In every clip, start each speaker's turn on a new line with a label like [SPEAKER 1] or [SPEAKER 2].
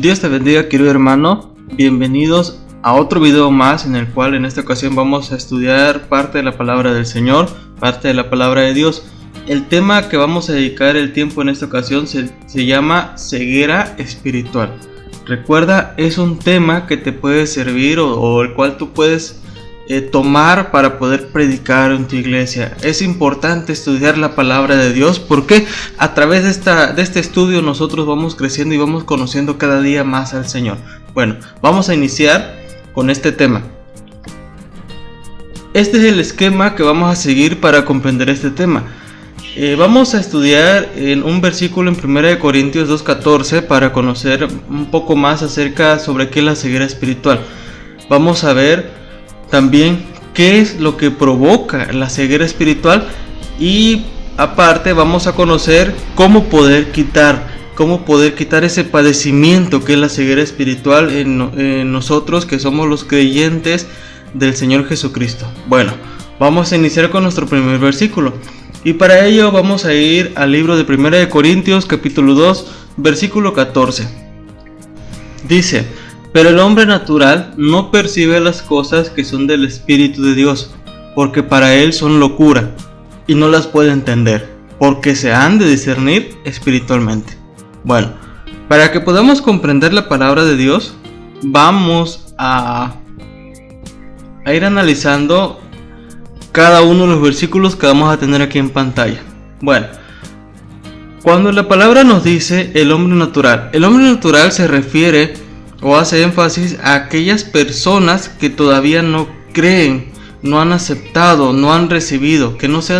[SPEAKER 1] Dios te bendiga, querido hermano. Bienvenidos a otro video más en el cual en esta ocasión vamos a estudiar parte de la palabra del Señor, parte de la palabra de Dios. El tema que vamos a dedicar el tiempo en esta ocasión se llama ceguera espiritual. Recuerda, es un tema que te puede servir o el cual tú puedes tomar para poder predicar en tu iglesia. Es importante estudiar la palabra de Dios porque a través de este estudio nosotros vamos creciendo y vamos conociendo cada día más al Señor. Bueno, vamos a iniciar con este tema. Este es el esquema que vamos a seguir para comprender este tema. Vamos a estudiar en un versículo en 1 Corintios 2:14 para conocer un poco más acerca sobre qué es la ceguera espiritual. Vamos a ver también qué es lo que provoca la ceguera espiritual y aparte vamos a conocer cómo poder quitar ese padecimiento que es la ceguera espiritual en nosotros que somos los creyentes del Señor Jesucristo. Bueno, vamos a iniciar con nuestro primer versículo y para ello vamos a ir al libro de 1 Corintios capítulo 2 versículo 14. Dice: pero el hombre natural no percibe las cosas que son del Espíritu de Dios, porque para él son locura, y no las puede entender, porque se han de discernir espiritualmente. Bueno, para que podamos comprender la palabra de Dios, vamos a ir analizando cada uno de los versículos que vamos a tener aquí en pantalla. Bueno, cuando la palabra nos dice el hombre natural se refiere o hace énfasis a aquellas personas que todavía no creen, no han aceptado, no han recibido, que no se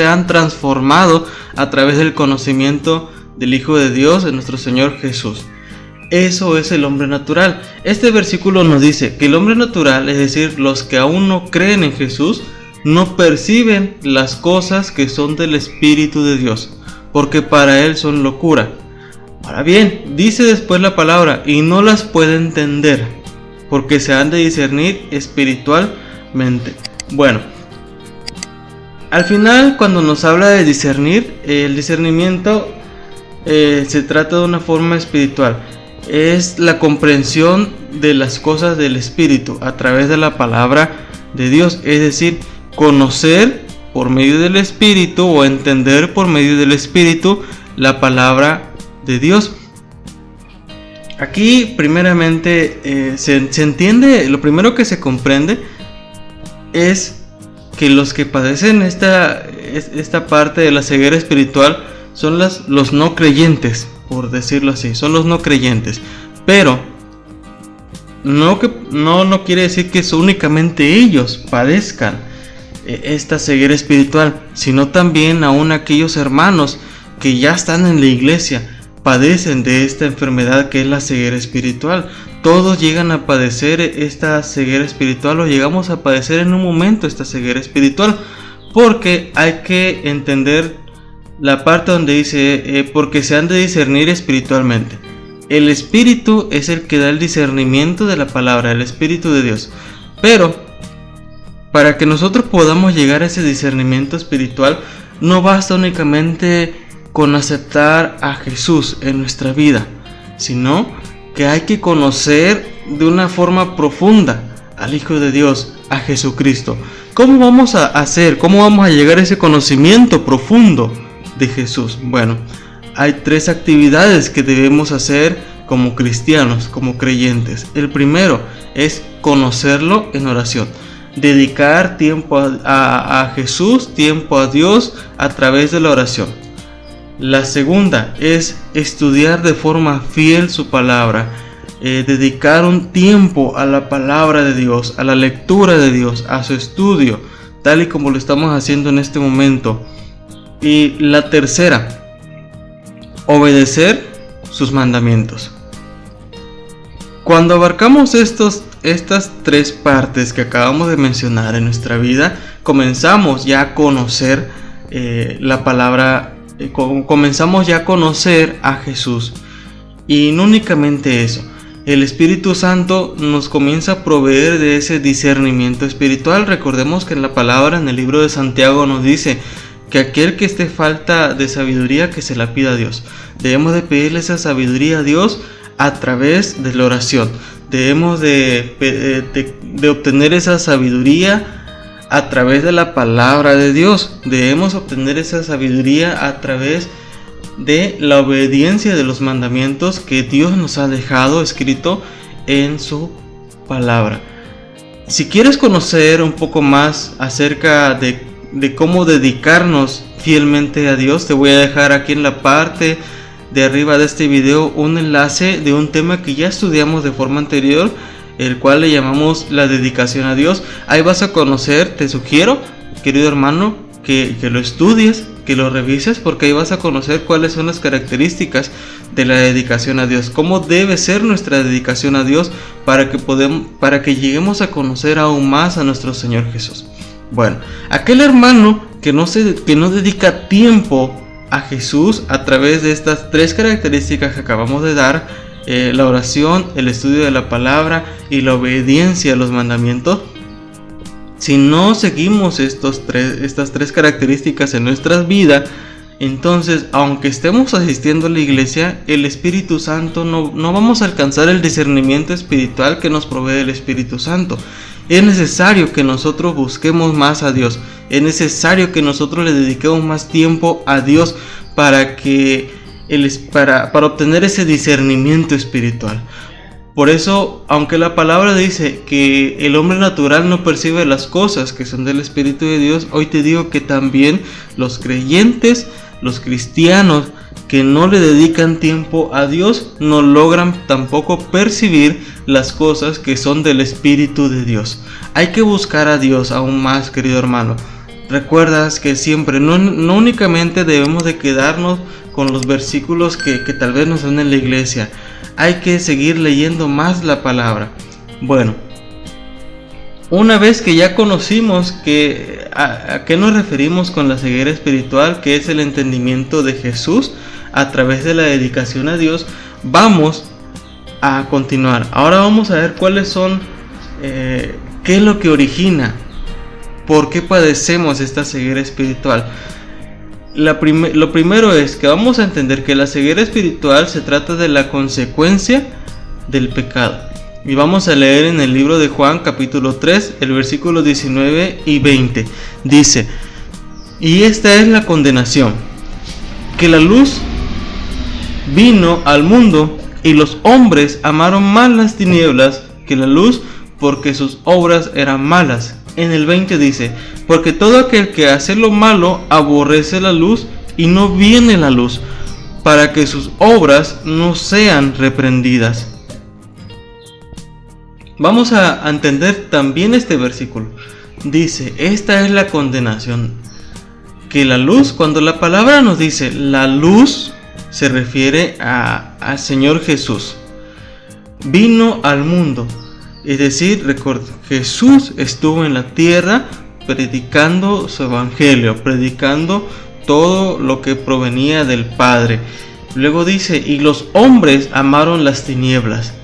[SPEAKER 1] han transformado a través del conocimiento del Hijo de Dios, de nuestro Señor Jesús. Eso es el hombre natural. Este versículo nos dice que el hombre natural, es decir, los que aún no creen en Jesús, no perciben las cosas que son del Espíritu de Dios, porque para él son locura. Ahora bien, dice después la palabra, y no las puede entender, porque se han de discernir espiritualmente. Bueno, al final cuando nos habla de discernir, el discernimiento se trata de una forma espiritual. Es la comprensión de las cosas del Espíritu a través de la palabra de Dios, es decir, conocer por medio del Espíritu o entender por medio del Espíritu la palabra de Dios. Aquí primeramente se entiende, lo primero que se comprende es que los que padecen esta parte de la ceguera espiritual son los no creyentes, por decirlo así, son los no creyentes, pero no quiere decir que únicamente ellos padezcan esta ceguera espiritual, sino también aún aquellos hermanos que ya están en la iglesia padecen de esta enfermedad que es la ceguera espiritual. Todos llegan a padecer esta ceguera espiritual o llegamos a padecer en un momento esta ceguera espiritual, porque hay que entender la parte donde dice porque se han de discernir espiritualmente. El Espíritu es el que da el discernimiento de la palabra, el Espíritu de Dios. Pero para que nosotros podamos llegar a ese discernimiento espiritual, no basta únicamente con aceptar a Jesús en nuestra vida, sino que hay que conocer de una forma profunda al Hijo de Dios, a Jesucristo. ¿Cómo vamos a hacer? ¿Cómo vamos a llegar a ese conocimiento profundo de Jesús? Bueno, hay 3 actividades que debemos hacer como cristianos, como creyentes. El primero es conocerlo en oración. Dedicar tiempo a Jesús, tiempo a Dios a través de la oración. La segunda es estudiar de forma fiel su palabra, dedicar un tiempo a la palabra de Dios, a la lectura de Dios, a su estudio, tal y como lo estamos haciendo en este momento. Y la tercera, obedecer sus mandamientos. Cuando abarcamos estas 3 partes que acabamos de mencionar en nuestra vida, comenzamos ya a conocer la palabra. Comenzamos ya a conocer a Jesús. Y no únicamente eso, el Espíritu Santo nos comienza a proveer de ese discernimiento espiritual. Recordemos que en la palabra, en el libro de Santiago, nos dice que aquel que esté falta de sabiduría, que se la pida a Dios. Debemos de pedirle esa sabiduría a Dios a través de la oración. Debemos de obtener esa sabiduría a través de la palabra de Dios. Debemos obtener esa sabiduría a través de la obediencia de los mandamientos que Dios nos ha dejado escrito en su palabra. Si quieres conocer un poco más acerca de cómo dedicarnos fielmente a Dios, te voy a dejar aquí en la parte de arriba de este video un enlace de un tema que ya estudiamos de forma anterior, el cual le llamamos la dedicación a Dios. Ahí vas a conocer, te sugiero, querido hermano, que lo estudies, que lo revises, porque ahí vas a conocer cuáles son las características de la dedicación a Dios, cómo debe ser nuestra dedicación a Dios para que lleguemos a conocer aún más a nuestro Señor Jesús. Bueno, aquel hermano que no dedica tiempo a Jesús a través de estas tres características que acabamos de dar, la oración, el estudio de la palabra y la obediencia a los mandamientos, si no seguimos estas tres características en nuestras vidas, entonces, aunque estemos asistiendo a la iglesia, el Espíritu Santo no vamos a alcanzar el discernimiento espiritual que nos provee el Espíritu Santo. Es necesario que nosotros busquemos más a Dios. Es necesario que nosotros le dediquemos más tiempo a Dios para obtener ese discernimiento espiritual. Por eso, aunque la palabra dice que el hombre natural no percibe las cosas que son del Espíritu de Dios, hoy te digo que también los creyentes, los cristianos que no le dedican tiempo a Dios, no logran tampoco percibir las cosas que son del Espíritu de Dios. Hay que buscar a Dios aún más, querido hermano. Recuerdas que siempre, no únicamente debemos de quedarnos con los versículos que tal vez nos dan en la iglesia. Hay que seguir leyendo más la palabra. Bueno, una vez que ya conocimos a qué nos referimos con la ceguera espiritual, que es el entendimiento de Jesús a través de la dedicación a Dios, vamos a continuar. Ahora vamos a ver cuáles son, qué es lo que origina, por qué padecemos esta ceguera espiritual. Lo primero es que vamos a entender que la ceguera espiritual se trata de la consecuencia del pecado. Y vamos a leer en el libro de Juan capítulo 3, el versículo 19 y 20. Dice: y esta es la condenación, que la luz vino al mundo y los hombres amaron más las tinieblas que la luz, porque sus obras eran malas. En el 20 dice: porque todo aquel que hace lo malo aborrece la luz y no viene la luz, para que sus obras no sean reprendidas. Vamos a entender también este versículo. Dice: esta es la condenación, que la luz, cuando la palabra nos dice la luz, se refiere al Señor Jesús. Vino al mundo. Es decir, recuerda, Jesús estuvo en la tierra predicando su evangelio, predicando todo lo que provenía del Padre. Luego dice: y los hombres amaron las tinieblas.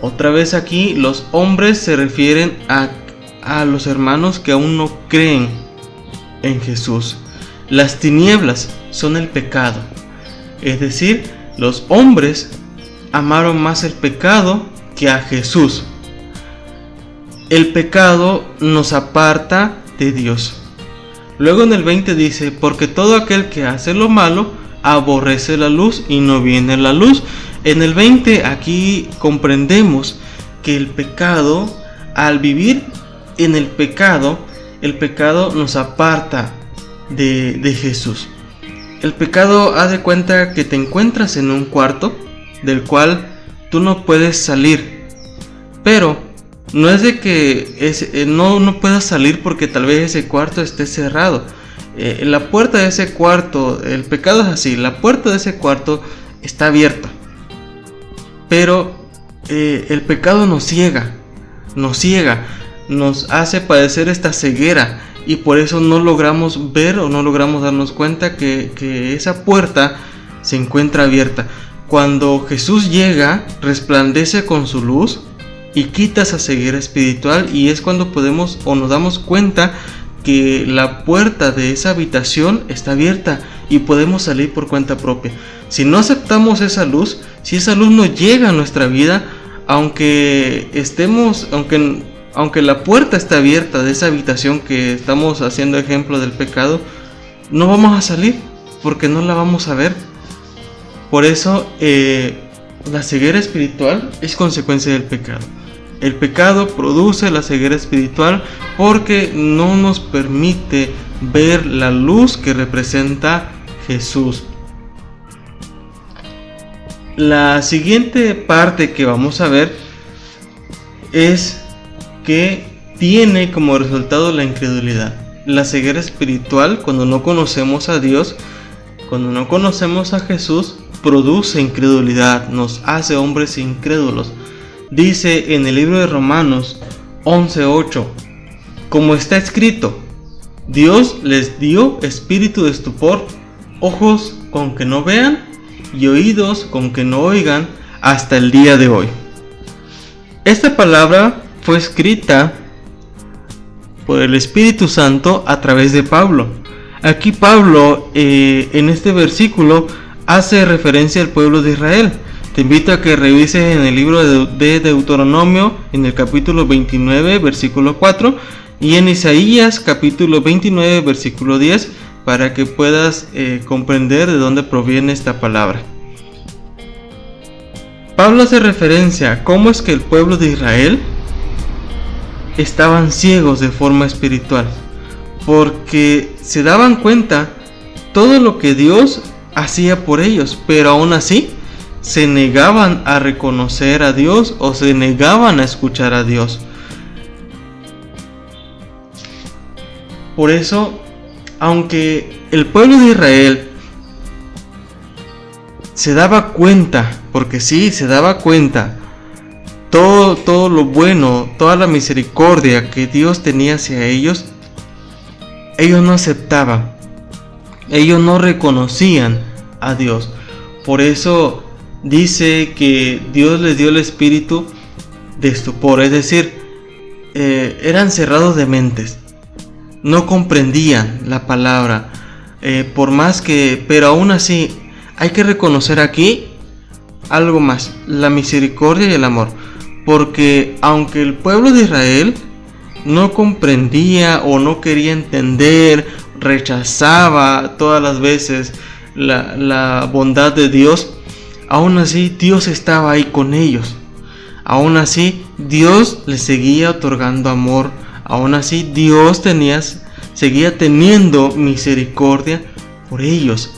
[SPEAKER 1] Otra vez aquí, los hombres se refieren a los hermanos que aún no creen en Jesús. Las tinieblas son el pecado. Es decir, los hombres amaron más el pecado que a Jesús. El pecado nos aparta de Dios. Luego en el 20 dice: porque todo aquel que hace lo malo aborrece la luz y no viene la luz. En el 20 aquí comprendemos que el pecado, al vivir en el pecado nos aparta de Jesús. El pecado, haz de cuenta que te encuentras en un cuarto del cual tú no puedes salir, pero no es de que no puedas salir porque tal vez ese cuarto esté cerrado. La puerta de ese cuarto, el pecado es así, la puerta de ese cuarto está abierta, pero el pecado nos ciega, nos hace padecer esta ceguera, y por eso no logramos ver o no logramos darnos cuenta que esa puerta se encuentra abierta. Cuando Jesús llega, resplandece con su luz y quita esa ceguera espiritual, y es cuando podemos o nos damos cuenta que la puerta de esa habitación está abierta y podemos salir por cuenta propia. Si no aceptamos esa luz, si esa luz no llega a nuestra vida, aunque la puerta está abierta de esa habitación que estamos haciendo ejemplo del pecado, no vamos a salir porque no la vamos a ver. Por eso la ceguera espiritual es consecuencia del pecado. El pecado produce la ceguera espiritual porque no nos permite ver la luz que representa Jesús. La siguiente parte que vamos a ver es que tiene como resultado la incredulidad. La ceguera espiritual, cuando no conocemos a Dios, cuando no conocemos a Jesús, produce incredulidad, nos hace hombres incrédulos. Dice en el libro de Romanos 11:8, como está escrito, Dios les dio espíritu de estupor, ojos con que no vean y oídos con que no oigan hasta el día de hoy. Esta palabra fue escrita por el Espíritu Santo a través de Pablo. Aquí Pablo en este versículo hace referencia al pueblo de Israel. Te invito a que revises en el libro de Deuteronomio, en el capítulo 29, versículo 4, y en Isaías, capítulo 29, versículo 10, para que puedas comprender de dónde proviene esta palabra. Pablo hace referencia a cómo es que el pueblo de Israel estaban ciegos de forma espiritual, porque se daban cuenta todo lo que Dios hacía por ellos, pero aún así se negaban a reconocer a Dios o se negaban a escuchar a Dios. Por eso, aunque el pueblo de Israel se daba cuenta, porque sí, se daba cuenta, todo lo bueno, toda la misericordia que Dios tenía hacia ellos, ellos no aceptaban, ellos no reconocían a Dios. Por eso dice que Dios les dio el espíritu de estupor, es decir, eran cerrados de mentes, no comprendían la palabra, pero aún así hay que reconocer aquí algo más, la misericordia y el amor, porque aunque el pueblo de Israel no comprendía o no quería entender, rechazaba todas las veces la bondad de Dios, aún así Dios estaba ahí con ellos, aún así Dios les seguía otorgando amor, aún así Dios seguía teniendo misericordia por ellos.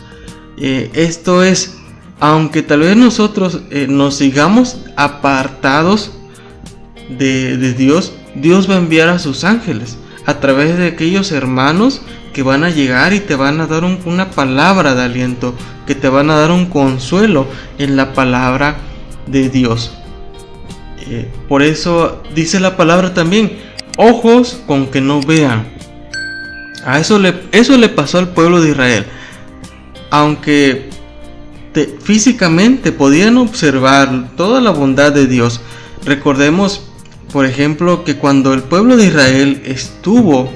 [SPEAKER 1] Esto es, aunque tal vez nosotros nos sigamos apartados de Dios, Dios va a enviar a sus ángeles a través de aquellos hermanos que van a llegar y te van a dar una palabra de aliento, que te van a dar un consuelo en la palabra de Dios. Por eso dice la palabra también, ojos con que no vean. Eso le pasó al pueblo de Israel. Aunque físicamente podían observar toda la bondad de Dios. Recordemos, por ejemplo, que cuando el pueblo de Israel estuvo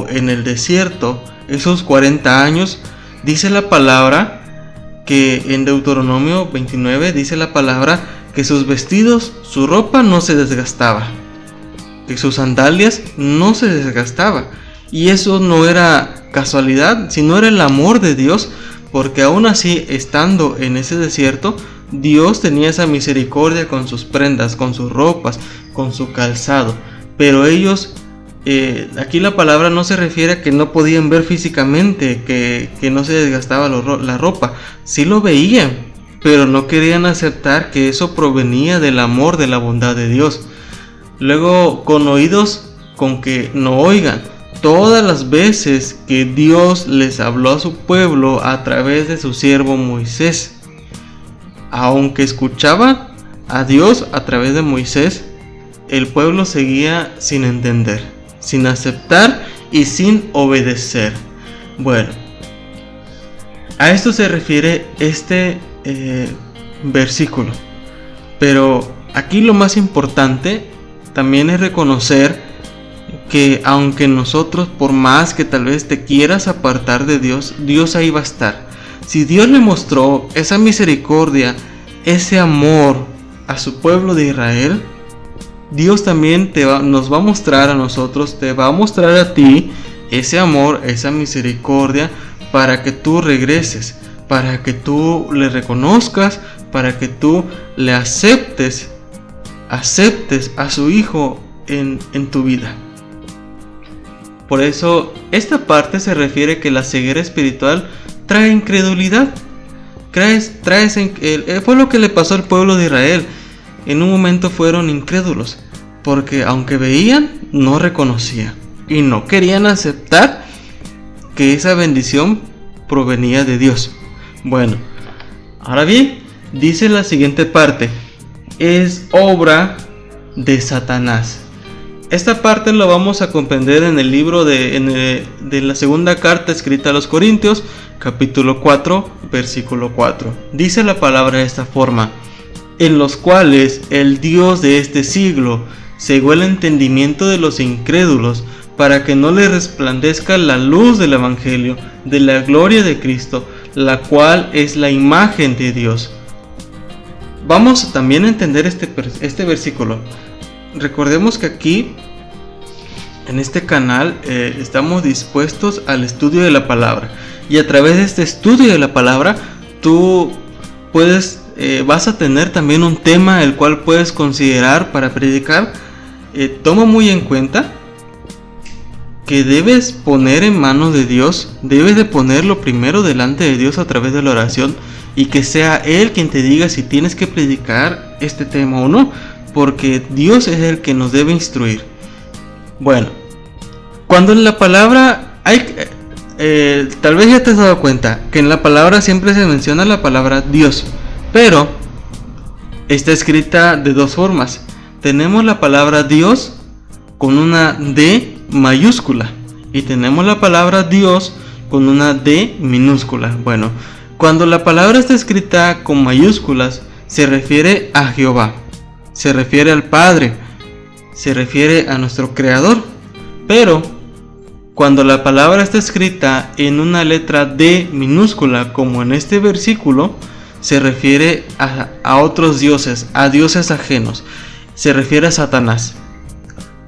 [SPEAKER 1] en el desierto esos 40 años, dice la palabra que en Deuteronomio 29 dice la palabra que sus vestidos, su ropa no se desgastaba, que sus sandalias no se desgastaba. Y eso no era casualidad, sino era el amor de Dios, porque aún así, estando en ese desierto, Dios tenía esa misericordia con sus prendas, con sus ropas, con su calzado. Pero ellos, aquí la palabra no se refiere a que no podían ver físicamente, que no se desgastaba la ropa. Sí lo veían, pero no querían aceptar que eso provenía del amor, de la bondad de Dios. Luego, con oídos con que no oigan. Todas las veces que Dios les habló a su pueblo a través de su siervo Moisés, aunque escuchaba a Dios a través de Moisés, el pueblo seguía sin entender, sin aceptar y sin obedecer. Bueno, a esto se refiere este versículo. Pero aquí lo más importante también es reconocer que aunque nosotros, por más que tal vez te quieras apartar de Dios, Dios ahí va a estar. si Dios le mostró esa misericordia, ese amor a su pueblo de Israel, Dios también nos va a mostrar a nosotros, te va a mostrar a ti ese amor, esa misericordia, para que tú regreses, para que tú le reconozcas, para que tú le aceptes a su Hijo en tu vida. Por eso esta parte se refiere que la ceguera espiritual trae incredulidad. Fue lo que le pasó al pueblo de Israel. En un momento fueron incrédulos, porque aunque veían, no reconocían y no querían aceptar que esa bendición provenía de Dios. Bueno, ahora bien, dice la siguiente parte: es obra de Satanás. Esta parte lo vamos a comprender en el libro de la segunda carta escrita a los Corintios, capítulo 4, versículo 4. Dice la palabra de esta forma: en los cuales el Dios de este siglo cegó el entendimiento de los incrédulos, para que no les resplandezca la luz del Evangelio de la gloria de Cristo, la cual es la imagen de Dios. Vamos también a entender este versículo. Recordemos que aquí, en este canal, estamos dispuestos al estudio de la palabra. Y a través de este estudio de la palabra, tú vas a tener también un tema el cual puedes considerar para predicar. Toma muy en cuenta que debes poner en manos de Dios, debes de ponerlo primero delante de Dios a través de la oración, y que sea Él quien te diga si tienes que predicar este tema o no, porque Dios es el que nos debe instruir. Bueno, cuando en la palabra tal vez ya te has dado cuenta que en la palabra siempre se menciona la palabra Dios, pero está escrita de dos formas. Tenemos la palabra Dios con una D mayúscula y tenemos la palabra Dios con una D minúscula. Bueno, cuando la palabra está escrita con mayúsculas, se refiere a Jehová, se refiere al Padre, se refiere a nuestro Creador. Pero cuando la palabra está escrita en una letra D minúscula, como en este versículo, se refiere a otros dioses, a dioses ajenos, se refiere a Satanás.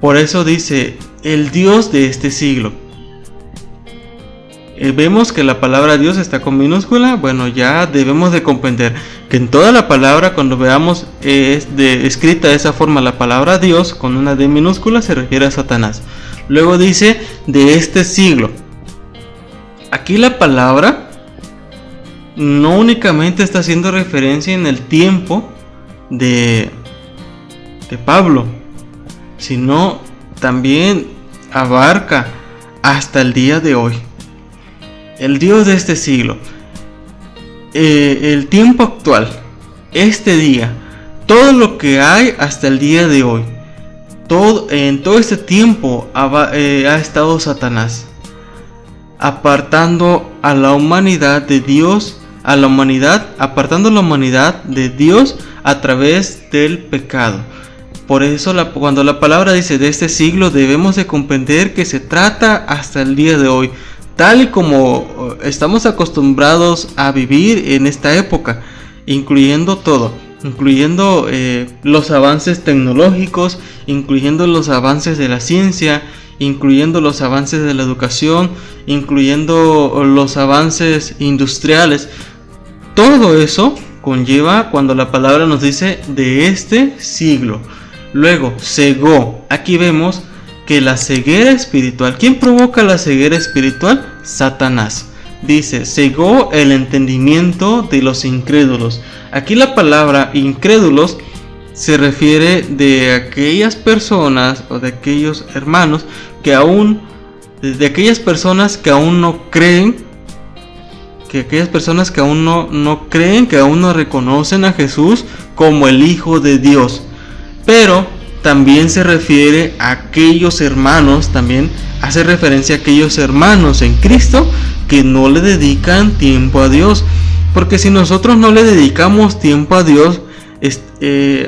[SPEAKER 1] Por eso dice el Dios de este siglo. Vemos que la palabra Dios está con minúscula. Bueno, ya debemos de comprender que en toda la palabra, cuando veamos escrita de esa forma la palabra Dios con una D minúscula, se refiere a Satanás. Luego dice de este siglo. Aquí la palabra no únicamente está haciendo referencia en el tiempo de Pablo, sino también abarca hasta el día de hoy. El Dios de este siglo, el tiempo actual, este día, todo lo que hay hasta el día de hoy, en todo este tiempo ha estado Satanás apartando a la humanidad de Dios, apartando a la humanidad de Dios a través del pecado. Por eso cuando la palabra dice de este siglo, debemos de comprender que se trata hasta el día de hoy, tal y como estamos acostumbrados a vivir en esta época, incluyendo todo, incluyendo los avances tecnológicos, incluyendo los avances de la ciencia, incluyendo los avances de la educación, incluyendo los avances industriales. Todo eso conlleva cuando la palabra nos dice de este siglo. Luego, cegó. Aquí vemos que la ceguera espiritual. ¿Quién provoca la ceguera espiritual? Satanás. Dice, cegó el entendimiento de los incrédulos. Aquí la palabra incrédulos se refiere de aquellas personas o de aquellos hermanos de aquellas personas que aún no creen, que aún no reconocen a Jesús como el Hijo de Dios. Pero también se refiere a aquellos hermanos, también hace referencia a aquellos hermanos en Cristo que no le dedican tiempo a Dios. Porque si nosotros no le dedicamos tiempo a Dios,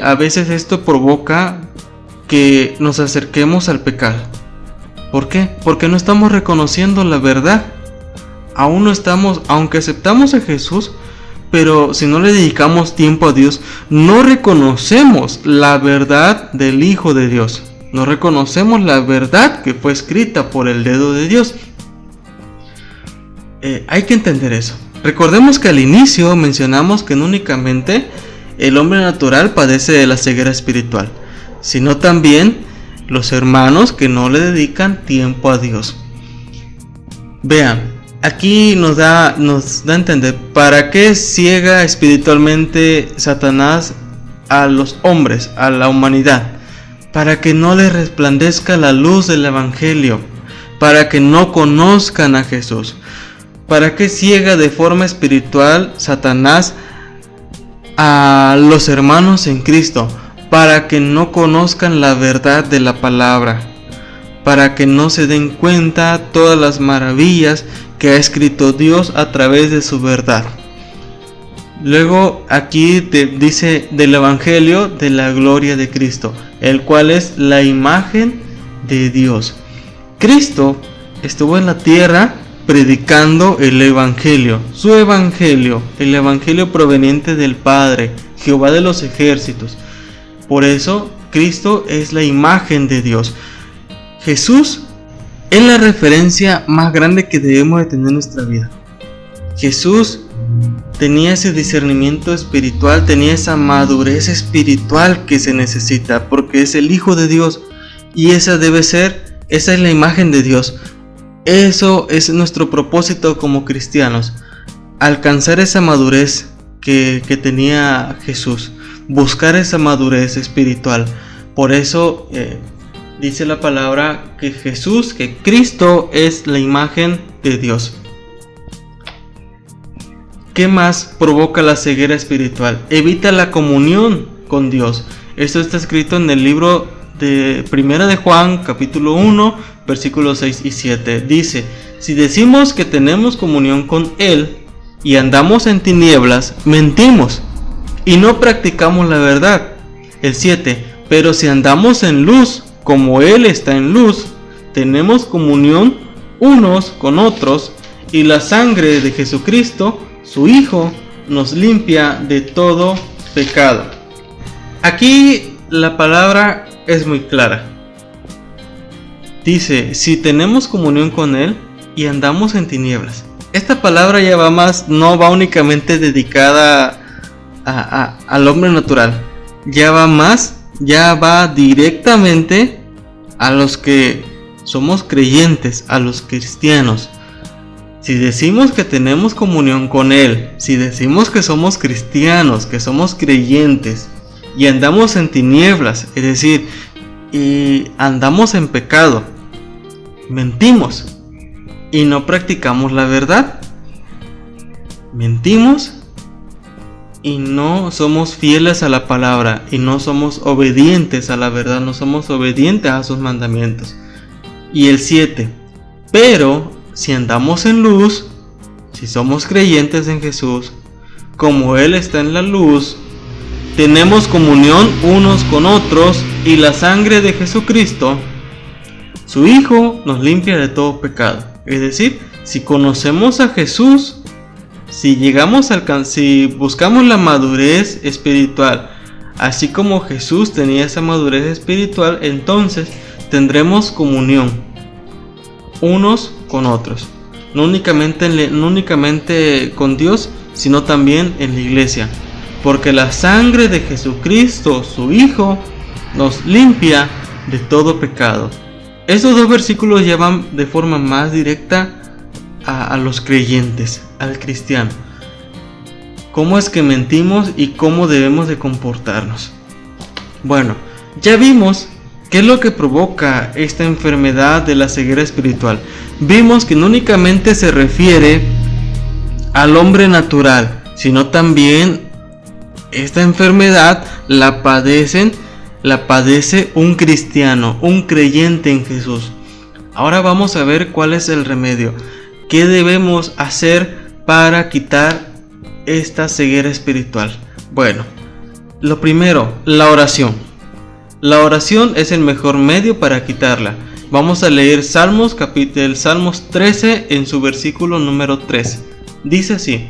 [SPEAKER 1] a veces esto provoca que nos acerquemos al pecado. ¿Por qué? Porque no estamos reconociendo la verdad. aún no estamos, aunque aceptamos a Jesús, pero si no le dedicamos tiempo a Dios, no reconocemos la verdad del Hijo de Dios. No reconocemos la verdad que fue escrita por el dedo de Dios. Hay que entender eso. Recordemos que al inicio mencionamos que no únicamente el hombre natural padece de la ceguera espiritual, sino también los hermanos que no le dedican tiempo a Dios. Vean, aquí nos da a entender para qué ciega espiritualmente Satanás a los hombres, a la humanidad. Para que no les resplandezca la luz del Evangelio, para que no conozcan a Jesús. ¿Para qué ciega de forma espiritual Satanás a los hermanos en Cristo? Para que no conozcan la verdad de la palabra, para que no se den cuenta todas las maravillas que ha escrito Dios a través de su verdad. Luego aquí te dice del Evangelio de la gloria de Cristo, el cual es la imagen de Dios. Cristo estuvo en la tierra predicando el Evangelio, su Evangelio, el Evangelio proveniente del Padre, Jehová de los ejércitos. Por eso Cristo es la imagen de Dios. Jesús es la referencia más grande que debemos de tener en nuestra vida. Jesús tenía ese discernimiento espiritual, tenía esa madurez espiritual que se necesita, porque es el Hijo de Dios y esa es la imagen de Dios. Eso es nuestro propósito como cristianos, alcanzar esa madurez que tenía Jesús, buscar esa madurez espiritual. Por eso dice la palabra que Cristo es la imagen de Dios. ¿Qué más provoca la ceguera espiritual? Evita la comunión con Dios. Esto está escrito en el libro de Primera de Juan, capítulo 1, versículos 6 y 7. Dice: si decimos que tenemos comunión con Él y andamos en tinieblas, mentimos y no practicamos la verdad. El 7. Pero si andamos en luz, como Él está en luz, tenemos comunión unos con otros, y la sangre de Jesucristo, su Hijo, nos limpia de todo pecado. Aquí la palabra es muy clara. Dice, si tenemos comunión con Él y andamos en tinieblas. Esta palabra ya va más, no va únicamente dedicada al hombre natural. Ya va directamente a los que somos creyentes, a los cristianos. Si decimos que tenemos comunión con Él, si decimos que somos cristianos, que somos creyentes, y andamos en tinieblas, es decir, y andamos en pecado, mentimos y no practicamos la verdad. Mentimos y no somos fieles a la palabra y no somos obedientes a la verdad, no somos obedientes a sus mandamientos. Y el 7, pero si andamos en luz, si somos creyentes en Jesús, como Él está en la luz, tenemos comunión unos con otros, y la sangre de Jesucristo, su Hijo, nos limpia de todo pecado. Es decir, si conocemos a Jesús, si buscamos la madurez espiritual, así como Jesús tenía esa madurez espiritual, entonces tendremos comunión unos con otros, no únicamente con Dios, sino también en la iglesia, porque la sangre de Jesucristo, su Hijo, nos limpia de todo pecado. Estos dos versículos llevan de forma más directa a los creyentes, al cristiano. ¿Cómo es que mentimos y cómo debemos de comportarnos? Bueno, ya vimos qué es lo que provoca esta enfermedad de la ceguera espiritual. Vimos que no únicamente se refiere al hombre natural, sino también esta enfermedad la padece un cristiano, un creyente en Jesús. Ahora vamos a ver cuál es el remedio. ¿Qué debemos hacer para quitar esta ceguera espiritual? Bueno, lo primero, la oración. La oración es el mejor medio para quitarla. Vamos a leer Salmos 13 en su versículo número 3. Dice así: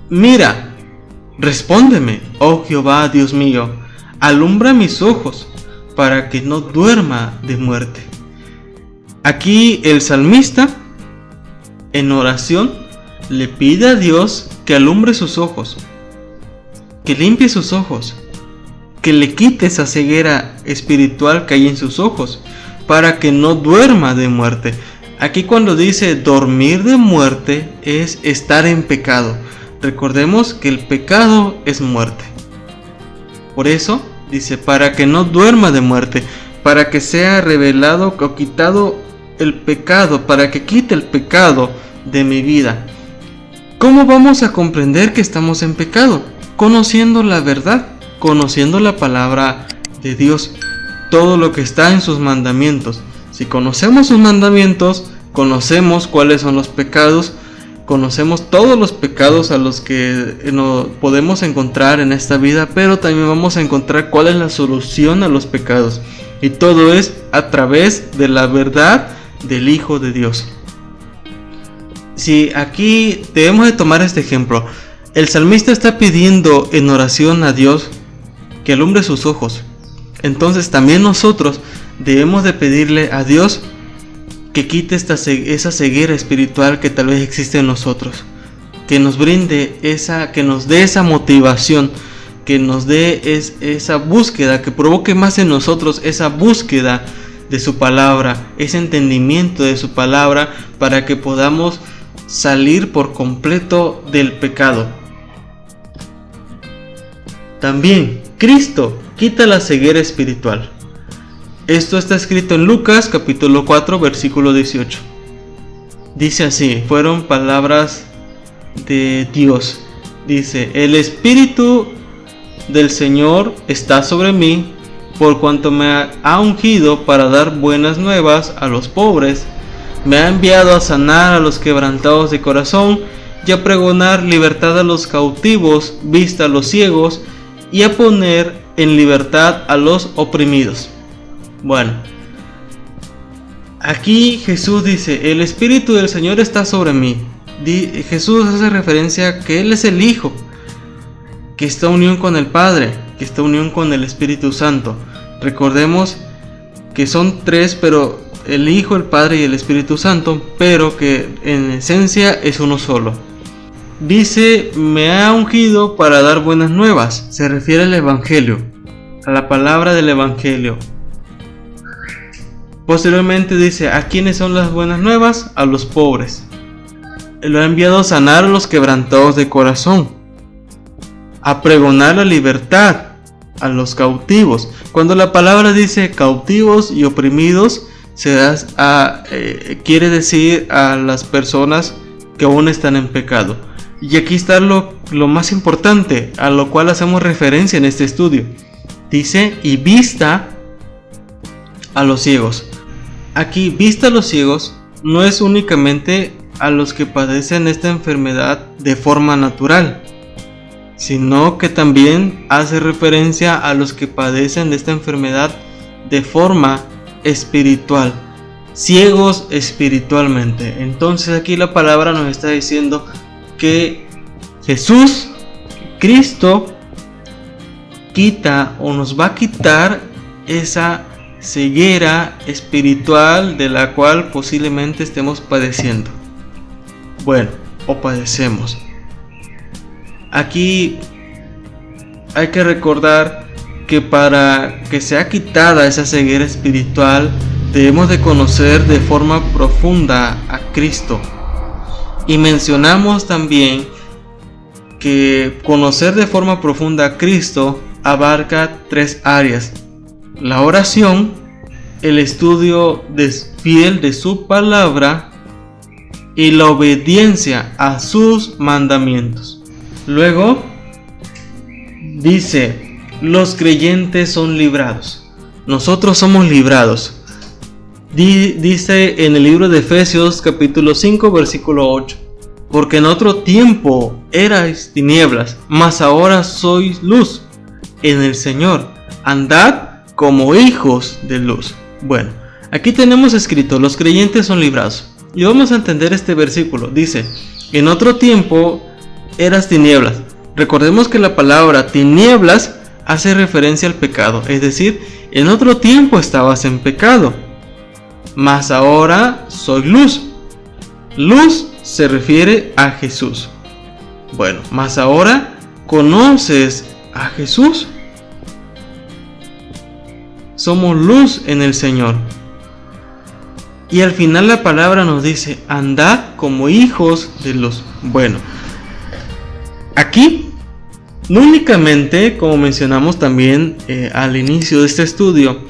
[SPEAKER 1] Mira, respóndeme, oh Jehová, Dios mío, alumbra mis ojos, para que no duerma de muerte. Aquí el salmista, en oración, le pide a Dios que alumbre sus ojos, que limpie sus ojos, que le quite esa ceguera espiritual que hay en sus ojos, para que no duerma de muerte. Aquí cuando dice dormir de muerte es estar en pecado. Recordemos que el pecado es muerte. Por eso dice, para que no duerma de muerte, para que sea revelado o quitado el pecado, para que quite el pecado de mi vida. ¿Cómo vamos a comprender que estamos en pecado? Conociendo la verdad, conociendo la palabra de Dios, todo lo que está en sus mandamientos. Si conocemos sus mandamientos, conocemos cuáles son los pecados, conocemos todos los pecados a los que nos podemos encontrar en esta vida, pero también vamos a encontrar cuál es la solución a los pecados. Y todo es a través de la verdad del Hijo de Dios. Si aquí debemos de tomar este ejemplo, el salmista está pidiendo en oración a Dios que alumbre sus ojos. Entonces también nosotros debemos de pedirle a Dios que quite esa ceguera espiritual que tal vez existe en nosotros, que nos brinde que nos dé esa motivación, que nos dé esa búsqueda, que provoque más en nosotros esa búsqueda de su palabra, ese entendimiento de su palabra, para que podamos salir por completo del pecado. También Cristo quita la ceguera espiritual. Esto está escrito en Lucas capítulo 4 versículo 18. Dice así, fueron palabras de Dios. Dice: el Espíritu del Señor está sobre mí, por cuanto me ha ungido para dar buenas nuevas a los pobres. Me ha enviado a sanar a los quebrantados de corazón, y a pregonar libertad a los cautivos, vista a los ciegos, y a poner en libertad a los oprimidos. Bueno, aquí Jesús dice: el Espíritu del Señor está sobre mí. Jesús hace referencia a que Él es el Hijo, que está en unión con el Padre, que está en unión con el Espíritu Santo. Recordemos que son tres, pero el Hijo, el Padre y el Espíritu Santo, pero que en esencia es uno solo. Dice: me ha ungido para dar buenas nuevas. Se refiere al Evangelio, a la palabra del Evangelio. Posteriormente dice: ¿a quiénes son las buenas nuevas? A los pobres. Lo ha enviado a sanar a los quebrantados de corazón, a pregonar la libertad a los cautivos. Cuando la palabra dice cautivos y oprimidos, quiere decir a las personas que aún están en pecado. Y aquí está lo más importante, a lo cual hacemos referencia en este estudio. Dice: y vista a los ciegos. Aquí, vista a los ciegos no es únicamente a los que padecen esta enfermedad de forma natural, sino que también hace referencia a los que padecen de esta enfermedad de forma espiritual, ciegos espiritualmente. Entonces aquí la palabra nos está diciendo que Jesús, Cristo, quita o nos va a quitar esa ceguera espiritual de la cual posiblemente estemos padeciendo. Bueno, o padecemos. Aquí hay que recordar que para que sea quitada esa ceguera espiritual, debemos de conocer de forma profunda a Cristo. Y mencionamos también que conocer de forma profunda a Cristo abarca tres áreas: la oración, el estudio fiel de su palabra y la obediencia a sus mandamientos. Luego dice: los creyentes son librados. Nosotros somos librados. Dice en el libro de Efesios capítulo 5 versículo 8: porque en otro tiempo erais tinieblas, mas ahora sois luz en el Señor. Andad como hijos de luz. Bueno, Aquí tenemos escrito: los creyentes son librados. Y vamos a entender este versículo. Dice: en otro tiempo eras tinieblas. Recordemos que la palabra tinieblas hace referencia al pecado, es decir, en otro tiempo estabas en pecado, mas ahora soy luz. Luz se refiere a Jesús. Bueno, mas ahora conoces a Jesús. Somos luz en el Señor. Y al final la palabra nos dice: andad como hijos de luz. Bueno, aquí no únicamente, como mencionamos también al inicio de este estudio,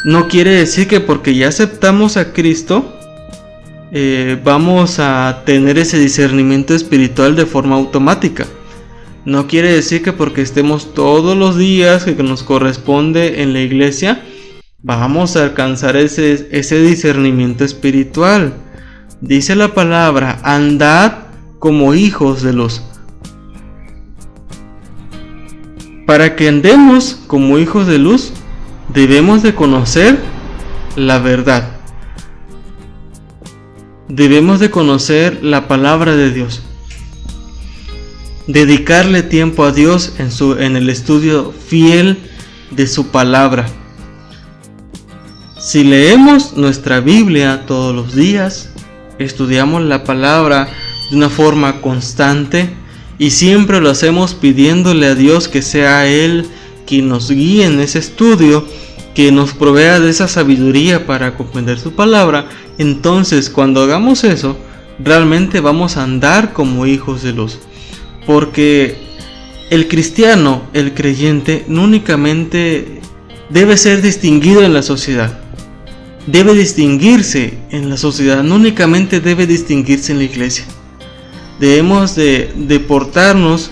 [SPEAKER 1] no quiere decir que porque ya aceptamos a Cristo vamos a tener ese discernimiento espiritual de forma automática. No quiere decir que porque estemos todos los días que nos corresponde en la iglesia vamos a alcanzar ese discernimiento espiritual. Dice la palabra: andad como hijos de luz. Para que andemos como hijos de luz, debemos de conocer la verdad. Debemos de conocer la palabra de Dios. Dedicarle tiempo a Dios en el estudio fiel de su palabra. Si leemos nuestra Biblia todos los días, estudiamos la palabra de una forma constante y siempre lo hacemos pidiéndole a Dios que sea Él quien nos guíe en ese estudio, que nos provea de esa sabiduría para comprender su palabra, entonces cuando hagamos eso, realmente vamos a andar como hijos de luz. Porque el cristiano, el creyente, no únicamente debe ser distinguido en la sociedad, debe distinguirse en la sociedad, no únicamente debe distinguirse en la iglesia. Debemos de portarnos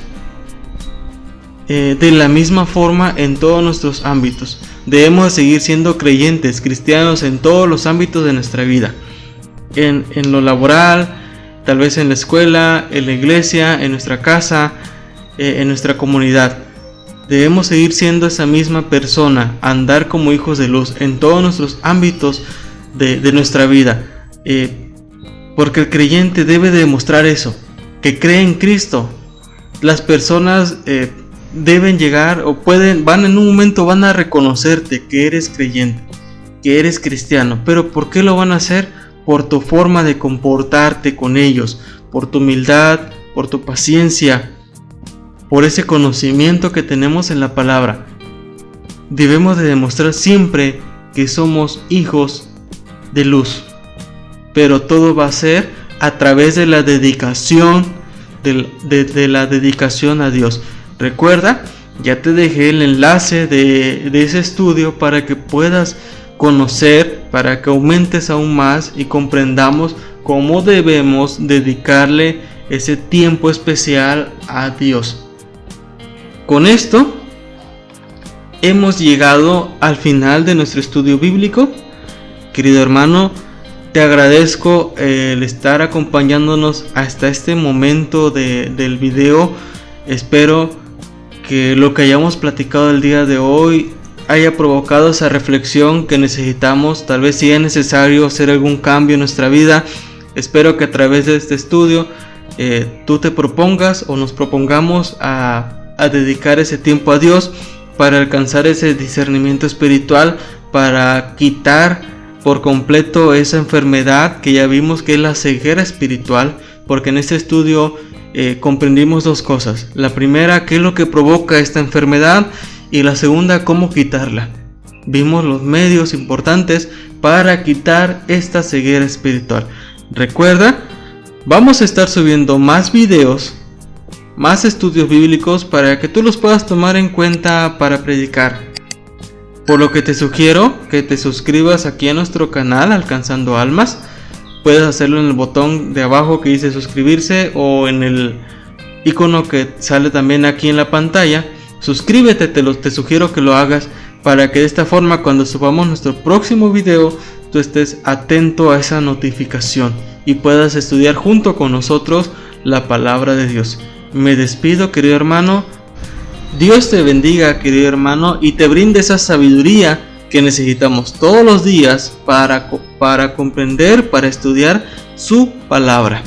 [SPEAKER 1] de la misma forma en todos nuestros ámbitos. Debemos de seguir siendo creyentes, cristianos en todos los ámbitos de nuestra vida. En lo laboral, tal vez en la escuela, en la iglesia, en nuestra casa, en nuestra comunidad. Debemos seguir siendo esa misma persona, andar como hijos de luz en todos nuestros ámbitos de nuestra vida. Porque el creyente debe de demostrar eso, que cree en Cristo. Las personas deben llegar o van en un momento, van a reconocerte que eres creyente, que eres cristiano. Pero ¿por qué lo van a hacer? Por tu forma de comportarte con ellos, por tu humildad, por tu paciencia, por ese conocimiento que tenemos en la palabra. Debemos de demostrar siempre que somos hijos de luz, pero todo va a ser a través de la dedicación, de la dedicación a Dios. Recuerda, ya te dejé el enlace de ese estudio para que puedas conocer, para que aumentes aún más y comprendamos cómo debemos dedicarle ese tiempo especial a Dios. Con esto hemos llegado al final de nuestro estudio bíblico. Querido hermano, te agradezco el estar acompañándonos hasta este momento del video. Espero que lo que hayamos platicado el día de hoy haya provocado esa reflexión que necesitamos. Tal vez sea necesario hacer algún cambio en nuestra vida. Espero que a través de este estudio tú te propongas o nos propongamos a dedicar ese tiempo a Dios para alcanzar ese discernimiento espiritual, para quitar por completo esa enfermedad que ya vimos que es la ceguera espiritual. Porque en este estudio comprendimos dos cosas: la primera, qué es lo que provoca esta enfermedad, y la segunda, cómo quitarla. Vimos los medios importantes para quitar esta ceguera espiritual. Recuerda, vamos a estar subiendo más videos, más estudios bíblicos para que tú los puedas tomar en cuenta para predicar. Por lo que te sugiero que te suscribas aquí a nuestro canal Alcanzando Almas. Puedes hacerlo en el botón de abajo que dice suscribirse o en el icono que sale también aquí en la pantalla. Suscríbete, te sugiero que lo hagas para que de esta forma cuando subamos nuestro próximo video tú estés atento a esa notificación y puedas estudiar junto con nosotros la palabra de Dios. Me despido, querido hermano. Dios te bendiga, querido hermano, y te brinde esa sabiduría que necesitamos todos los días para comprender, para estudiar su palabra.